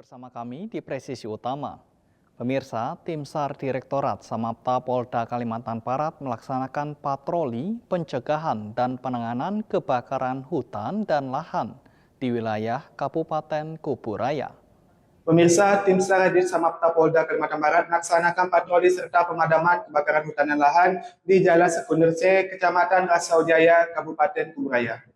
bersama kami di Presisi Utama. Pemirsa, tim SAR Direktorat Samapta Polda Kalimantan Barat melaksanakan patroli, pencegahan, dan penanganan kebakaran hutan dan lahan di wilayah Kabupaten Kuburaya. Pemirsa, tim SAR di Samapta Polda Kalimantan Barat melaksanakan patroli serta pemadaman kebakaran hutan dan lahan di Jalan Sekunder C, Kecamatan Rasaujaya, Kabupaten Kuburaya.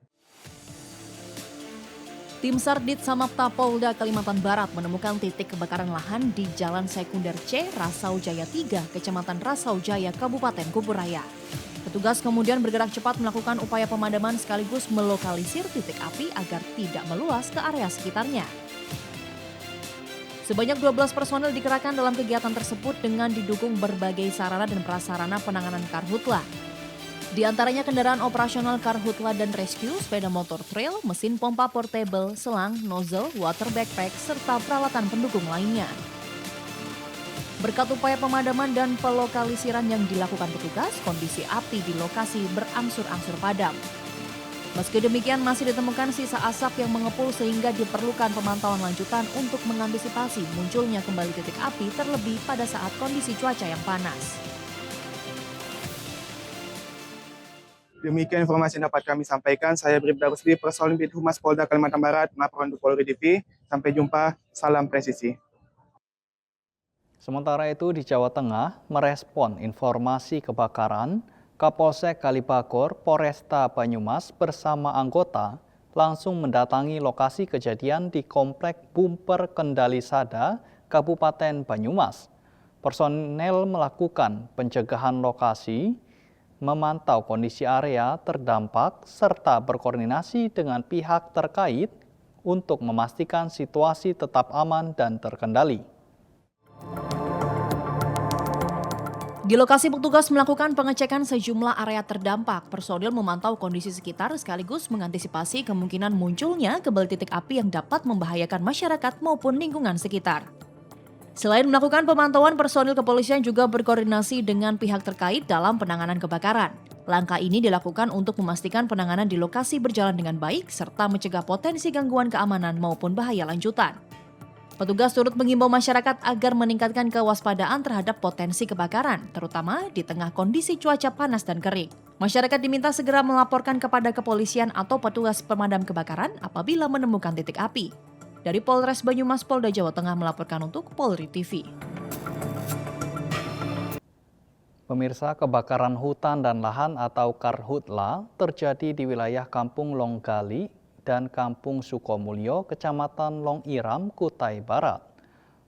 Tim SAR di Samapta Polda Kalimantan Barat menemukan titik kebakaran lahan di Jalan Sekunder C, Rasaujaya 3, Kecamatan Rasaujaya, Kabupaten Kuburaya. Petugas kemudian bergerak cepat melakukan upaya pemadaman sekaligus melokalisir titik api agar tidak meluas ke area sekitarnya. Sebanyak 12 personel dikerahkan dalam kegiatan tersebut dengan didukung berbagai sarana dan prasarana penanganan karhutla. Di antaranya kendaraan operasional karhutla dan rescue, sepeda motor trail, mesin pompa portable, selang, nozzle, water backpack, serta peralatan pendukung lainnya. Berkat upaya pemadaman dan pelokalisiran yang dilakukan petugas, kondisi api di lokasi berangsur-angsur padam. Meski demikian masih ditemukan sisa asap yang mengepul sehingga diperlukan pemantauan lanjutan untuk mengantisipasi munculnya kembali titik api terlebih pada saat kondisi cuaca yang panas. Demikian informasi yang dapat kami sampaikan. Saya Bribda Rusdi, Personil Bid Humas Polda Kalimantan Barat, melaporkan untuk Polri TV. Sampai jumpa, salam presisi. Sementara itu di Jawa Tengah, merespon informasi kebakaran, Kapolsek Kalibagor, Polresta Banyumas bersama anggota langsung mendatangi lokasi kejadian di Komplek Bumper Kendali Sada, Kabupaten Banyumas. Personel melakukan pencegahan lokasi, memantau kondisi area terdampak, serta berkoordinasi dengan pihak terkait untuk memastikan situasi tetap aman dan terkendali. Di lokasi petugas melakukan pengecekan sejumlah area terdampak, personil memantau kondisi sekitar sekaligus mengantisipasi kemungkinan munculnya kembali titik api yang dapat membahayakan masyarakat maupun lingkungan sekitar. Selain melakukan pemantauan, personil kepolisian juga berkoordinasi dengan pihak terkait dalam penanganan kebakaran. Langkah ini dilakukan untuk memastikan penanganan di lokasi berjalan dengan baik serta mencegah potensi gangguan keamanan maupun bahaya lanjutan. Petugas turut mengimbau masyarakat agar meningkatkan kewaspadaan terhadap potensi kebakaran, terutama di tengah kondisi cuaca panas dan kering. Masyarakat diminta segera melaporkan kepada kepolisian atau petugas pemadam kebakaran apabila menemukan titik api. Dari Polres Banyumas, Polda Jawa Tengah melaporkan untuk Polri TV. Pemirsa, kebakaran hutan dan lahan atau karhutla terjadi di wilayah Kampung Longgali dan Kampung Sukomulyo, Kecamatan Longiram, Kutai Barat.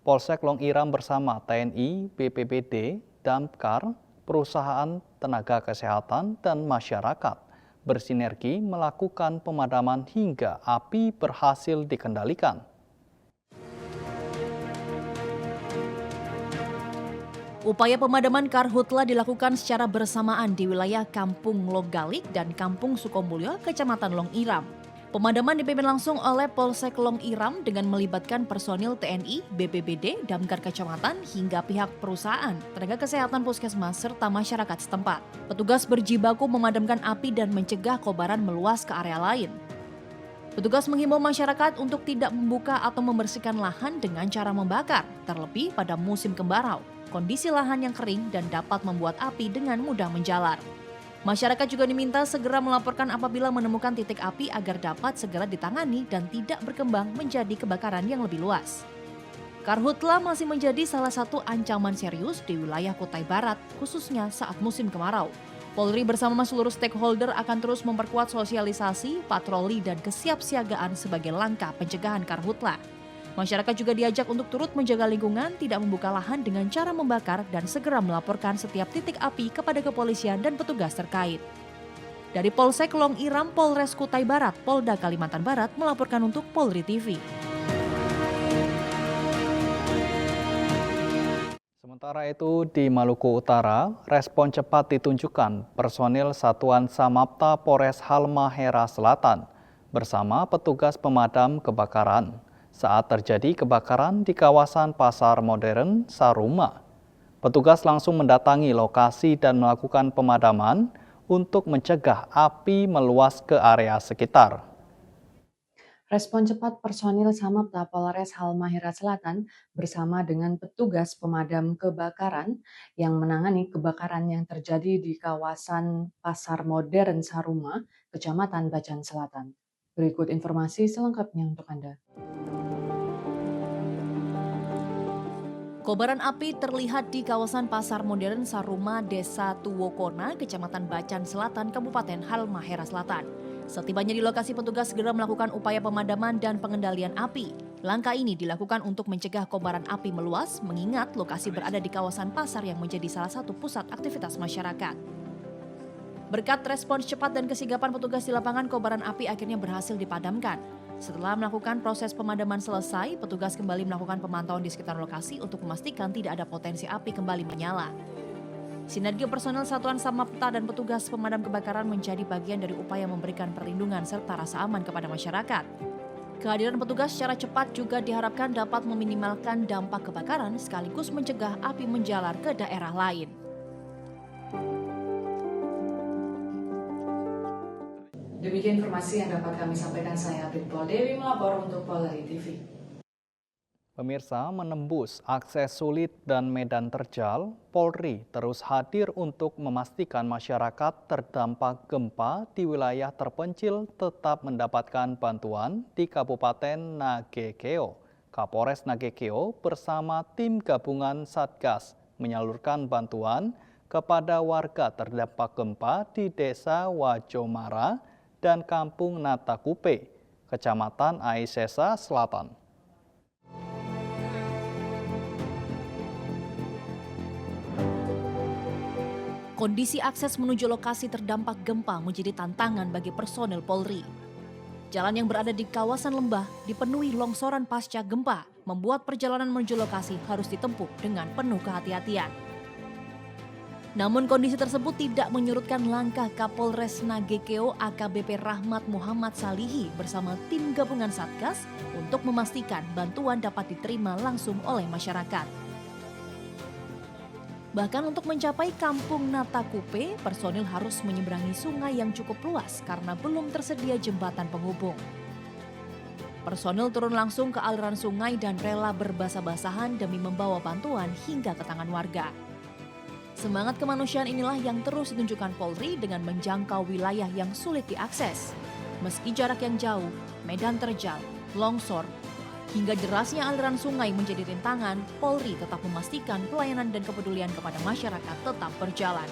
Polsek Longiram bersama TNI, BPBD, Damkar, perusahaan tenaga kesehatan, dan masyarakat bersinergi melakukan pemadaman hingga api berhasil dikendalikan. Upaya pemadaman karhutla dilakukan secara bersamaan di wilayah Kampung Logalik dan Kampung Sukomulyo, Kecamatan Longiram. Pemadaman dipimpin langsung oleh Polsek Longiram dengan melibatkan personil TNI, BPBD, Damkar Kecamatan, hingga pihak perusahaan, tenaga kesehatan puskesmas, serta masyarakat setempat. Petugas berjibaku memadamkan api dan mencegah kobaran meluas ke area lain. Petugas menghimbau masyarakat untuk tidak membuka atau membersihkan lahan dengan cara membakar, terlebih pada musim kemarau. Kondisi lahan yang kering dan dapat membuat api dengan mudah menjalar. Masyarakat juga diminta segera melaporkan apabila menemukan titik api agar dapat segera ditangani dan tidak berkembang menjadi kebakaran yang lebih luas. Karhutla masih menjadi salah satu ancaman serius di wilayah Kutai Barat, khususnya saat musim kemarau. Polri bersama seluruh stakeholder akan terus memperkuat sosialisasi, patroli, dan kesiapsiagaan sebagai langkah pencegahan karhutla. Masyarakat juga diajak untuk turut menjaga lingkungan, tidak membuka lahan dengan cara membakar, dan segera melaporkan setiap titik api kepada kepolisian dan petugas terkait. Dari Polsek Longiram, Polres Kutai Barat, Polda Kalimantan Barat melaporkan untuk Polri TV. Sementara itu di Maluku Utara, respon cepat ditunjukkan personil Satuan Samapta Polres Halmahera Selatan bersama petugas pemadam kebakaran saat terjadi kebakaran di kawasan Pasar Modern Saruma. Petugas langsung mendatangi lokasi dan melakukan pemadaman untuk mencegah api meluas ke area sekitar. Respon cepat personil Samapta Polres Halmahera Selatan bersama dengan petugas pemadam kebakaran yang menangani kebakaran yang terjadi di kawasan Pasar Modern Saruma, Kecamatan Bacan Selatan. Berikut informasi selengkapnya untuk Anda. Kobaran api terlihat di kawasan Pasar Modern Saruma, Desa Tuwokona, Kecamatan Bacan Selatan, Kabupaten Halmahera Selatan. Setibanya di lokasi, petugas segera melakukan upaya pemadaman dan pengendalian api. Langkah ini dilakukan untuk mencegah kobaran api meluas, mengingat lokasi berada di kawasan pasar yang menjadi salah satu pusat aktivitas masyarakat. Berkat respons cepat dan kesigapan petugas di lapangan, kobaran api akhirnya berhasil dipadamkan. Setelah melakukan proses pemadaman selesai, petugas kembali melakukan pemantauan di sekitar lokasi untuk memastikan tidak ada potensi api kembali menyala. Sinergi personel Satuan Samapta dan petugas pemadam kebakaran menjadi bagian dari upaya memberikan perlindungan serta rasa aman kepada masyarakat. Kehadiran petugas secara cepat juga diharapkan dapat meminimalkan dampak kebakaran sekaligus mencegah api menjalar ke daerah lain. Demikian informasi yang dapat kami sampaikan, saya Brigpol Dewi melapor untuk Polri TV. Pemirsa, menembus akses sulit dan medan terjal, Polri terus hadir untuk memastikan masyarakat terdampak gempa di wilayah terpencil tetap mendapatkan bantuan di Kabupaten Nagekeo. Kapolres Nagekeo bersama tim gabungan Satgas menyalurkan bantuan kepada warga terdampak gempa di Desa Wajomara dan Kampung Natakupe, Kecamatan Aisesa Selatan. Kondisi akses menuju lokasi terdampak gempa menjadi tantangan bagi personel Polri. Jalan yang berada di kawasan lembah dipenuhi longsoran pasca gempa, membuat perjalanan menuju lokasi harus ditempuh dengan penuh kehati-hatian. Namun kondisi tersebut tidak menyurutkan langkah Kapolres Nagekeo AKBP Rahmat Muhammad Salihi bersama tim gabungan Satgas untuk memastikan bantuan dapat diterima langsung oleh masyarakat. Bahkan untuk mencapai Kampung Natakupe, personil harus menyeberangi sungai yang cukup luas karena belum tersedia jembatan penghubung. Personil turun langsung ke aliran sungai dan rela berbasah-basahan demi membawa bantuan hingga ke tangan warga. Semangat kemanusiaan inilah yang terus ditunjukkan Polri dengan menjangkau wilayah yang sulit diakses. Meski jarak yang jauh, medan terjal, longsor, hingga derasnya aliran sungai menjadi rintangan, Polri tetap memastikan pelayanan dan kepedulian kepada masyarakat tetap berjalan.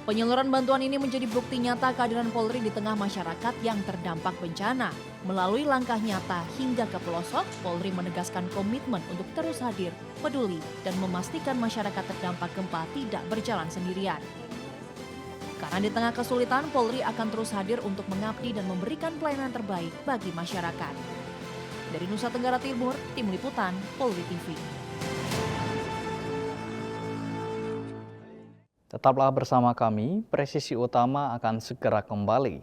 Penyaluran bantuan ini menjadi bukti nyata kehadiran Polri di tengah masyarakat yang terdampak bencana. Melalui langkah nyata hingga ke pelosok, Polri menegaskan komitmen untuk terus hadir, peduli, dan memastikan masyarakat terdampak gempa tidak berjalan sendirian. Karena di tengah kesulitan, Polri akan terus hadir untuk mengabdi dan memberikan pelayanan terbaik bagi masyarakat. Dari Nusa Tenggara Timur, Tim Liputan, Polri TV. Tetaplah bersama kami, Presisi Utama akan segera kembali.